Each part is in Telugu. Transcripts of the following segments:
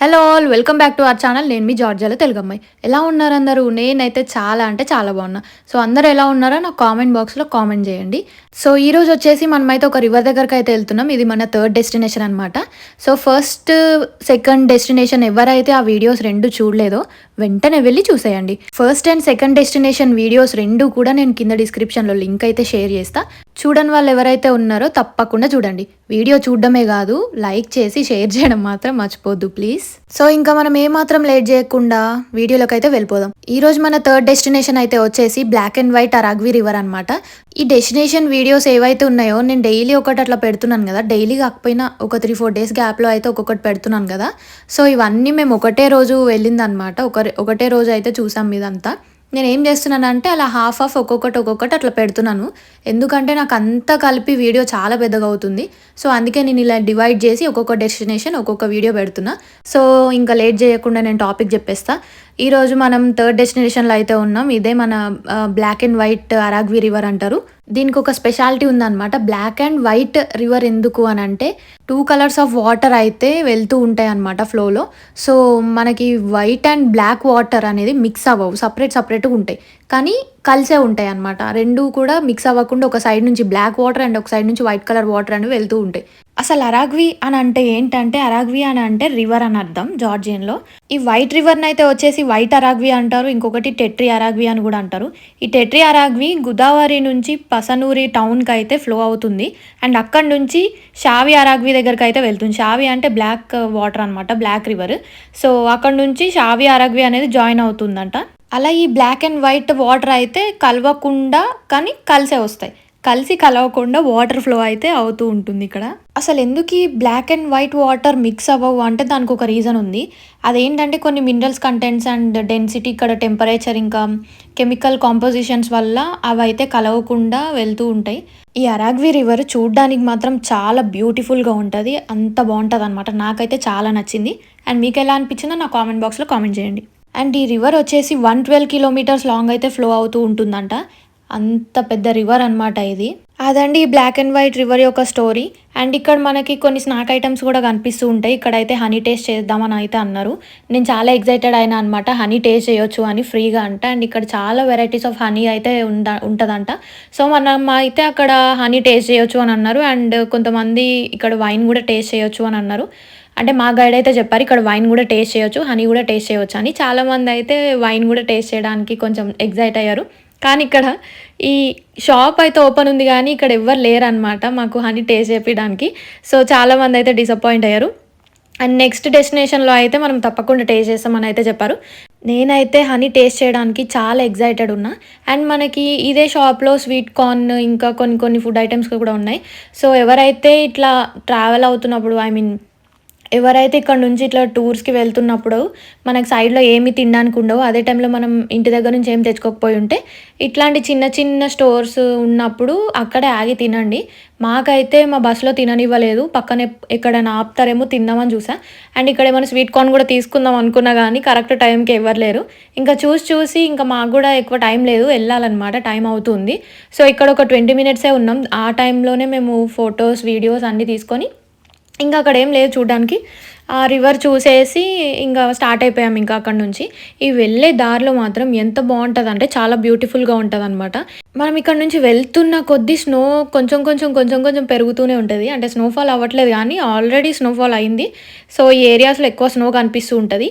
Hello all welcome back to our channel. నేను మీ జార్జియాల తెలుగమ్మాయి. ఎలా ఉన్నారు అందరూ? నేనైతే చాలా అంటే చాలా బాగున్నా. సో అందరూ ఎలా ఉన్నారో నాకు కామెంట్ బాక్స్లో కామెంట్ చేయండి. సో ఈరోజు వచ్చేసి మనమైతే ఒక రివర్ దగ్గరికి అయితే వెళ్తున్నాం. ఇది మన థర్డ్ డెస్టినేషన్ అనమాట. సో ఫస్ట్ సెకండ్ డెస్టినేషన్ ఎవరైతే ఆ వీడియోస్ రెండు చూడలేదో వెంటనే వెళ్ళి చూసేయండి. First and second destination videos రెండు కూడా నేను కింద డిస్క్రిప్షన్లో లింక్ అయితే షేర్ చేస్తా. చూడని వాళ్ళు ఎవరైతే ఉన్నారో తప్పకుండా చూడండి. వీడియో చూడడమే కాదు, లైక్ చేసి షేర్ చేయడం మాత్రం మర్చిపోద్దు ప్లీజ్. సో ఇంకా మనం ఏమాత్రం లేట్ చేయకుండా వీడియోలోకి అయితే వెళ్ళిపోదాం. ఈ రోజు మన థర్డ్ డెస్టినేషన్ అయితే వచ్చేసి బ్లాక్ అండ్ వైట్ అరాగ్వి రివర్ అనమాట. ఈ డెస్టినేషన్ వీడియోస్ ఏవైతే ఉన్నాయో నేను డైలీ ఒకటి అట్లా పెడుతున్నాను కదా, డైలీ కాకపోయినా ఒక 3-4 డేస్ గ్యాప్లో అయితే ఒక్కొక్కటి పెడుతున్నాను కదా. సో ఇవన్నీ మేము ఒకటే రోజు వెళ్ళిందనమాట. ఒకటే రోజు అయితే చూసాం ఇదంతా. నేను ఏం చేస్తున్నానంటే అలా హాఫ్ ఒక్కొక్కటి అట్లా పెడుతున్నాను. ఎందుకంటే నాకు అంతా కలిపి వీడియో చాలా పెద్దగా అవుతుంది. సో అందుకే నేను ఇలా డివైడ్ చేసి ఒక్కొక్క డెస్టినేషన్ ఒక్కొక్క వీడియో పెడుతున్నా. సో ఇంకా లేట్ చేయకుండా నేను టాపిక్ చెప్పేస్తా. ఈరోజు మనం థర్డ్ డెస్టినేషన్లో అయితే ఉన్నాం. ఇదే మన బ్లాక్ అండ్ వైట్ అరాగ్వి రివర్ అంటారు. దీనికి ఒక స్పెషాలిటీ ఉందన్నమాట. బ్లాక్ అండ్ వైట్ రివర్ ఎందుకు అని అంటే 2 కలర్స్ ఆఫ్ వాటర్ అయితే వెళ్తూ ఉంటాయి అన్నమాట ఫ్లోలో. సో మనకి వైట్ అండ్ బ్లాక్ వాటర్ అనేది మిక్స్ అవ్వవు, సపరేట్గా ఉంటాయి, కానీ కలిసే ఉంటాయి అన్నమాట. రెండు కూడా మిక్స్ అవ్వకుండా ఒక సైడ్ నుంచి బ్లాక్ వాటర్ అండ్ ఒక సైడ్ నుంచి వైట్ కలర్ వాటర్ అనేవి వెళ్తూ ఉంటాయి. అసలు అరాగ్వి అని అంటే ఏంటంటే, అరాగ్వి అని అంటే రివర్ అని అర్థం జార్జియన్లో. ఈ వైట్ రివర్ని అయితే వచ్చేసి వైట్ అరాగ్వి అంటారు, ఇంకొకటి టెట్రీ అరాగ్వి అని కూడా అంటారు. ఈ టెట్రీ అరాగ్వి గోదావరి నుంచి పసనూరి టౌన్కి అయితే ఫ్లో అవుతుంది అండ్ అక్కడి నుంచి షావి అరాగ్వి దగ్గరికి అయితే వెళ్తుంది. షావి అంటే బ్లాక్ వాటర్ అనమాట, బ్లాక్ రివర్. సో అక్కడ నుంచి షావి అరాగ్వి అనేది జాయిన్ అవుతుందంట. అలా ఈ బ్లాక్ అండ్ వైట్ వాటర్ అయితే కలవకుండా కానీ కలిసే వస్తాయి, కలిసి కలవకుండా వాటర్ ఫ్లో అయితే అవుతూ ఉంటుంది ఇక్కడ. అసలు ఎందుకు ఈ black and white water mix అవ్వవు అంటే దానికి ఒక రీజన్ ఉంది. అదేంటంటే కొన్ని మినరల్స్ కంటెంట్స్ అండ్ డెన్సిటీ, ఇక్కడ టెంపరేచర్, ఇంకా కెమికల్ కాంపోజిషన్స్ వల్ల అవి అయితే కలవకుండా వెళ్తూ ఉంటాయి. ఈ అరాగ్వి రివర్ చూడ్డానికి మాత్రం చాలా బ్యూటిఫుల్గా ఉంటుంది, అంత బాగుంటుంది అనమాట. నాకైతే చాలా నచ్చింది. అండ్ మీకు ఎలా అనిపించిందో నా కామెంట్ బాక్స్లో కామెంట్ చేయండి. అండ్ ఈ రివర్ వచ్చేసి 112 కిలోమీటర్స్ లాంగ్ అయితే ఫ్లో అవుతూ ఉంటుందంట. అంత పెద్ద రివర్ అనమాట ఇది. అదండి ఈ బ్లాక్ అండ్ వైట్ రివర్ యొక్క స్టోరీ. అండ్ ఇక్కడ మనకి కొన్ని స్నాక్ ఐటమ్స్ కూడా కనిపిస్తూ ఉంటాయి. ఇక్కడైతే హనీ టేస్ట్ చేద్దామని అయితే అన్నారు. నేను చాలా ఎక్సైటెడ్ అయినా అనమాట, హనీ టేస్ట్ చేయొచ్చు అని ఫ్రీగా అంట. అండ్ ఇక్కడ చాలా వెరైటీస్ ఆఫ్ హనీ అయితే ఉంటుందంట. సో మనం అయితే అక్కడ హనీ టేస్ట్ చేయొచ్చు అని అన్నారు. అండ్ కొంతమంది ఇక్కడ వైన్ కూడా టేస్ట్ చేయొచ్చు అని అన్నారు. అంటే మా గైడ్ అయితే చెప్పారు ఇక్కడ వైన్ కూడా టేస్ట్ చేయొచ్చు, హనీ కూడా టేస్ట్ చేయొచ్చు అని. చాలామంది అయితే వైన్ కూడా టేస్ట్ చేయడానికి కొంచెం ఎక్సైట్ అయ్యారు. కానీ ఇక్కడ ఈ షాప్ అయితే ఓపెన్ ఉంది కానీ ఇక్కడ ఎవ్వరు లేరనమాట మాకు హనీ టేస్ట్ చేయడానికి. సో చాలామంది అయితే డిసప్పాయింట్ అయ్యారు. అండ్ నెక్స్ట్ డెస్టినేషన్లో అయితే మనం తప్పకుండా టేస్ట్ చేస్తామని అయితే చెప్పారు. నేనైతే హనీ టేస్ట్ చేయడానికి చాలా ఎక్సైటెడ్ ఉన్నా. అండ్ మనకి ఇదే షాప్లో స్వీట్ కార్న్ ఇంకా కొన్ని ఫుడ్ ఐటమ్స్ కూడా ఉన్నాయి. సో ఎవరైతే ఇట్లా ట్రావెల్ అవుతున్నప్పుడు, ఎవరైతే ఇక్కడ నుంచి ఇట్లా టూర్స్కి వెళ్తున్నప్పుడు మనకు సైడ్లో ఏమి తినడానికి ఉండవు, అదే టైంలో మనం ఇంటి దగ్గర నుంచి ఏం తెచ్చుకోకపోయి ఉంటే ఇట్లాంటి చిన్న స్టోర్స్ ఉన్నప్పుడు అక్కడే ఆగి తినండి. మాకైతే మా బస్సులో తిననివ్వలేదు, పక్కనే ఎక్కడైనా ఆపుతారేమో తిందామని చూసా. అండ్ ఇక్కడ ఏమైనా స్వీట్ కార్న్ కూడా తీసుకుందాం అనుకున్నా కానీ కరెక్ట్ టైంకి ఎవరు లేరు. ఇంకా చూసి ఇంకా మాకు కూడా ఎక్కువ టైం లేదు, వెళ్ళాలన్నమాట, టైం అవుతుంది. సో ఇక్కడ ఒక 20 మినిట్సే ఉన్నాం. ఆ టైంలోనే మేము ఫొటోస్ వీడియోస్ అన్నీ తీసుకొని ఇంకా అక్కడ ఏం లేదు చూడడానికి. ఆ రివర్ చూసేసి ఇంకా స్టార్ట్ అయిపోయాం ఇంకా అక్కడ నుంచి. ఈ వెళ్ళే దారిలో మాత్రం ఎంత బాగుంటుంది అంటే చాలా బ్యూటిఫుల్గా ఉంటుంది అనమాట. మనం ఇక్కడ నుంచి వెళ్తున్న కొద్దీ స్నో కొంచెం పెరుగుతూనే ఉంటుంది. అంటే స్నోఫాల్ అవ్వట్లేదు కానీ ఆల్రెడీ స్నోఫాల్ అయింది. సో ఈ ఏరియాస్లో ఎక్కువ స్నో కనిపిస్తూ ఉంటుంది.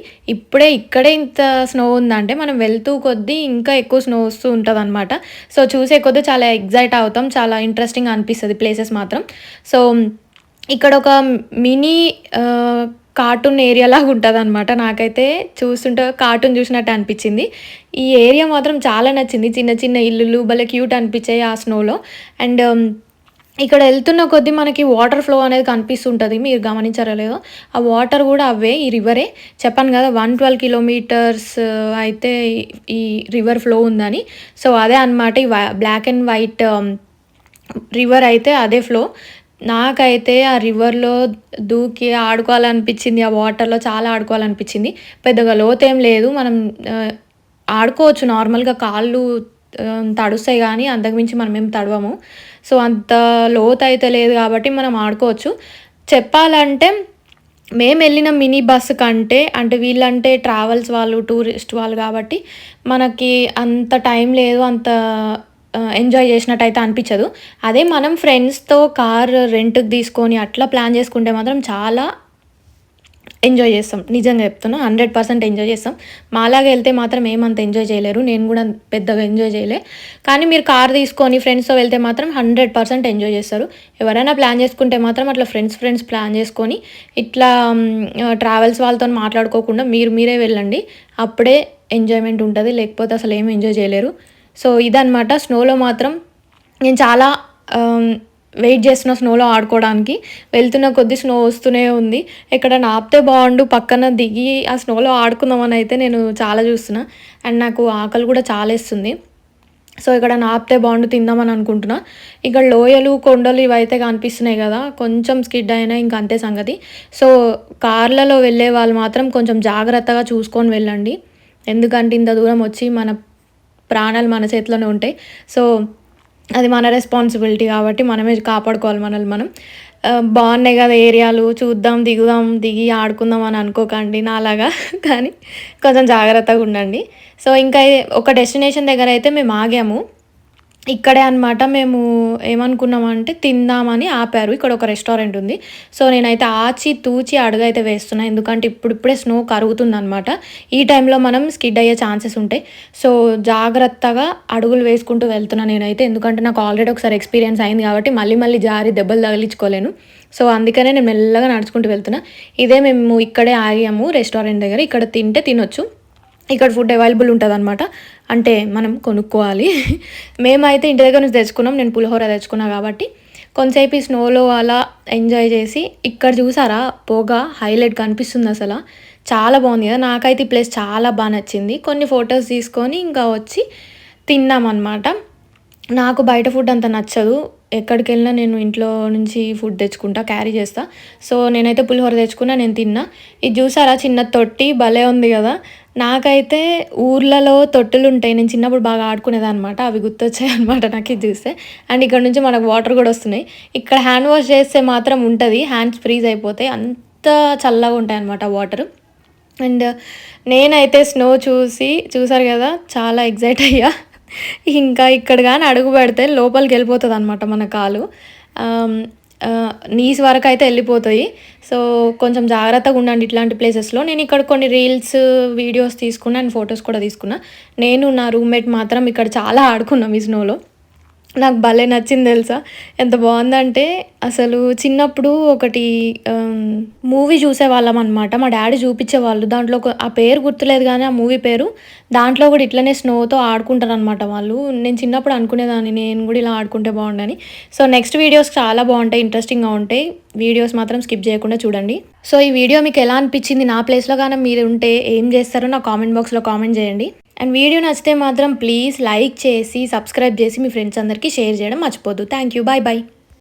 ఇక్కడే ఇంత స్నో ఉందంటే మనం వెళ్తూ కొద్దీ ఇంకా ఎక్కువ స్నో వస్తూ ఉంటుంది అనమాట. సో చూసే కొద్దీ చాలా ఎక్సైట్ అవుతాం, చాలా ఇంట్రెస్టింగ్ అనిపిస్తుంది ప్లేసెస్ మాత్రం. సో ఇక్కడ ఒక మినీ కార్టూన్ ఏరియా లాగా ఉంటుంది అనమాట. నాకైతే చూస్తుంటే కార్టూన్ చూసినట్టు అనిపించింది. ఈ ఏరియా మాత్రం చాలా నచ్చింది. చిన్న ఇల్లులు భలే క్యూట్ అనిపించాయి ఆ స్నోలో. అండ్ ఇక్కడ వెళ్తున్న కొద్దీ మనకి వాటర్ ఫ్లో అనేది కనిపిస్తుంటుంది, మీరు గమనించారో లేదో. ఆ వాటర్ కూడా అవే, ఈ రివరే. చెప్పాను కదా 112 కిలోమీటర్స్ అయితే ఈ రివర్ ఫ్లో ఉందని. సో అదే అనమాట ఈ బ్లాక్ అండ్ వైట్ రివర్ అయితే అదే ఫ్లో. నాకైతే ఆ రివర్లో దూకి ఆడుకోవాలనిపించింది, ఆ వాటర్లో చాలా ఆడుకోవాలనిపించింది. పెద్దగా లోతేం లేదు, మనం ఆడుకోవచ్చు నార్మల్గా, కాళ్ళు తడుస్తాయి కానీ అంతకుమించి మనమేం తడవము. సో అంత లోతు అయితే లేదు కాబట్టి మనం ఆడుకోవచ్చు. చెప్పాలంటే మేమెళ్ళిన మినీ బస్ కంటే అంటే వీళ్ళంటే ట్రావెల్స్ వాళ్ళు, టూరిస్ట్ వాళ్ళు కాబట్టి మనకి అంత టైం లేదు. అంత ఎంజాయ్ చేసినట్టయితే అనిపిచ్చదు. అదే మనం ఫ్రెండ్స్‌తో కార్ రెంట్‌కి తీసుకొని అట్లా ప్లాన్ చేసుకుంటే మాత్రం చాలా ఎంజాయ్ చేస్తాం. నిజంగా చెప్తున్నా 100% ఎంజాయ్ చేస్తాం. మాలాగా ఎళ్తే మాత్రం ఏమంత ఎంజాయ్ చేయలేరు. నేను గూడా పెద్దగా ఎంజాయ్ చేయలే. కానీ మీరు కార్ తీసుకొని ఫ్రెండ్స్‌తో వెళ్తే మాత్రం 100% ఎంజాయ్ చేస్తారు. ఎవరైనా ప్లాన్ చేసుకుంటే మాత్రం అట్లా ఫ్రెండ్స్ ప్లాన్ చేసుకొని ఇట్లా ట్రావెల్స్ వాళ్ళతోని మాట్లాడుకోకుండా మీరే వెళ్ళండి. అప్పుడే ఎంజాయ్‌మెంట్ ఉంటది. లేకపోతే అసలు ఏమి ఎంజాయ్ చేయలేరు. సో, ఇదనమాట. స్నోలో మాత్రం నేను చాలా ఆహ్, వెయిట్ చేస్తున్నా స్నోలో ఆడుకోవడానికి. వెళ్తున్న కొద్దీ స్నో వస్తూనే ఉంది. ఎక్కడైనా ఆపితే బావుండు, పక్కన దిగి ఆ స్నోలో ఆడుకుందామని అయితే నేను చాలా చూస్తున్నా. అండ్ నాకు ఆకలి కూడా చాలా ఏస్తుంది. సో, ఎక్కడైనా ఆపితే బావుండు తిందామని అనుకుంటున్నా. ఇక్కడ లోయలు, కొండలు ఇవైతే కనిపిస్తున్నాయి కదా! కొంచెం స్కిడ్ అయినా ఇంక అంతే సంగతి. సో, కార్లలో వెళ్ళే వాళ్ళు మాత్రం కొంచెం జాగ్రత్తగా చూసుకొని వెళ్ళండి. ఎందుకంటే ఇంత దూరం వచ్చి మన ప్రాణాలు మన చేతిలోనే ఉంటాయి. సో, అది మన రెస్పాన్సిబిలిటీ కాబట్టి మనమే కాపాడుకోవాలి మనల్ని మనం. బావున్నాయి గదా ఏరియాలు చూద్దాం, దిగుదాం, దిగి ఆడుకుందాం అని అనుకోకండి నాలాగా. కానీ కొంచెం జాగ్రత్తగుండండి. సో, ఇంకా ఒక డెస్టినేషన్ దగ్గరైతే మేము ఆగాము. ఇక్కడే అనమాట. మేము ఏమనుకున్నామంటే తిందామని ఆపారు. ఇక్కడ ఒక రెస్టారెంట్ ఉంది. సో, నేనైతే ఆచి తూచి అడుగైతే వేస్తున్నా. ఎందుకంటే ఇప్పుడిప్పుడే స్నో కరుగుతుందనమాట. ఈ టైంలో మనం స్కిడ్ అయ్యే ఛాన్సెస్ ఉంటాయి. సో, జాగ్రత్తగా అడుగులు వేసుకుంటూ వెళ్తున్నా నేనైతే. ఎందుకంటే నాకు ఆల్రెడీ ఒకసారి ఎక్స్‌పీరియన్స్ అయింది కాబట్టి మళ్ళీ జారి దెబ్బలు తగిలించుకోలేను. సో, అందుకనే నేను మెల్లగా నడుచుకుంటూ వెళ్తున్నా. ఇదే మేము ఇక్కడే ఆగాము రెస్టారెంట్ దగ్గర. ఇక్కడ తింటే తినొచ్చు. ఇక్కడ ఫుడ్ అవైలబుల్ ఉంటదనమాట. అంటే మనం కొనుక్కోవాలి. మేమైతే ఇంటి దగ్గర నుంచి తెచ్చుకున్నాం. నేను పులిహోర తెచ్చుకున్నా కాబట్టి, కొంతసేపు ఈ స్నోలో అలా ఎంజాయ్ చేసి, ఇక్కడ చూసారా పొగ హైలైట్ కనిపిస్తుందసల. చాలా బావుంది కదా! నాకైతే ఈ ప్లేస్ చాలా బా నచ్చింది. కొన్ని ఫోటోస్ తీసుకొని ఇంకా వచ్చి తిన్నామనమాట. నాకు బయట ఫుడ్ అంత నచ్చదు. ఎక్కడికెళ్ళినా నేను ఇంట్లో నుంచి ఫుడ్ తెచ్చుకుంటా, క్యారీ చేస్తా. సో, నేనైతే పులిహోర తెచ్చుకున్నా, నేను తిన్నా. ఇది చూసారా చిన్న తొట్టి భలే ఉంది గదా! నాకైతే ఊర్లలో తొట్టులుంటాయి. నేను చిన్నప్పుడు బాగా ఆడుకునేదాన్నమాట. అవి గుర్తొచ్చాయన్నమాట నాకిది చూస్తే. అండ్ ఇక్కడ నుంచి మనకు వాటర్ గూడా వస్తున్నాయి. ఇక్కడ హ్యాండ్ వాష్ చేస్తే మాత్రం ఉంటది. హ్యాండ్స్ ఫ్రీజ్ అయిపోతాయి. అంత చల్లగా ఉంటాయన్నమాట వాటరు. అండ్ నేనైతే స్నో చూసారు గదా! చాలా ఎక్సైట్ అయ్యా. ఇంకా ఇక్కడ గాని అడుగు పెడితే లోపలికెళ్ళిపోతదనమాట మన కాలు. ఆహ్, నీస్ వరకైతే ఎళ్ళిపోతాయి. సో, కొంచెం జాగ్రత్తగుండండి ఇట్లాంటి ప్లేసెస్‌లో. నేనిక్కడ కొన్ని రీల్స్, వీడియోస్ తీసుకున్నా అండ్ ఫోటోస్ కూడా తీసుకున్నా. నేను నా రూమ్‌మేట్ మాత్రం ఇక్కడ చాలా ఆడుకున్నాం ఈ స్నోలో. నాకు భలే నచ్చింది తెలుసా! ఎంత బావుందంటే అసలు చిన్నప్పుడు ఒకటి మూవీ చూసేవాళ్ళమనమాట. మా డ్యాడీ చూపిచ్చేవాళ్ళు. దాంట్లో ఆ పేరు గుర్తులేదు గానీ ఆ మూవీ పేరు. దాంట్లో గూడా ఇట్లనే స్నోతో ఆడుకుంటారనమాట వాళ్ళు. నేను చిన్నప్పుడు అనుకునేదాన్ని నేను గూడా ఇలా ఆడుకుంటే బావుండని. సో, నెక్స్ట్ వీడియోస్ చాలా బావుంటాయి. ఇంట్రెస్టింగ్‌గా ఉంటాయి. వీడియోస్ మాత్రం స్కిప్ చేయకుండా చూడండి. సో, ఈ వీడియో మీకు ఎలా అనిపిచ్చింది? నా ప్లేస్‌లో గాని మీరుంటే ఏం చేస్తారో నాకు కామెంట్ బాక్స్‌లో కామెంట్ చేయండి. అండ్ వీడియో నచ్చితే మాత్రం ప్లీజ్ లైక్ చేసి, సబ్స్క్రైబ్ చేసి మీ ఫ్రెండ్స్ అందరికీ షేర్ చేయడం మర్చిపోద్దు. Thank you. బాయ్.